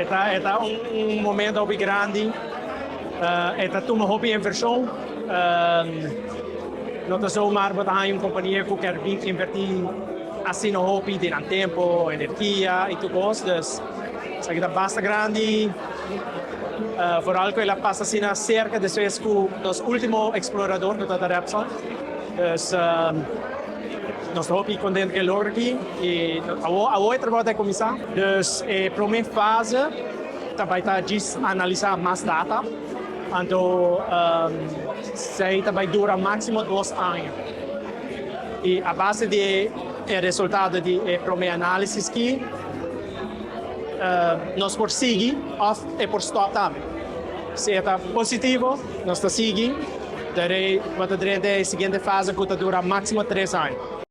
Está um momento muito grande. Está uma hobby inversão. Não é só uma companhia que quer investir assim no hobby, de tempo, energia e tudo isso. Então, está bastante grande. Vooral que ela passa assim cerca de suas os últimos exploradores da Repsol. Então, nós hobby contente que logra aqui e a outra volta é começar. Então, para a minha fase, também está a analisar mais data. Então, sei também dura máximo 2 anos. E a base de resultado de para a minha análise aqui, nós por seguir ou por stop também. Se está positivo, nós está seguindo. Daí, a seguinte fase que dura máximo 3 anos.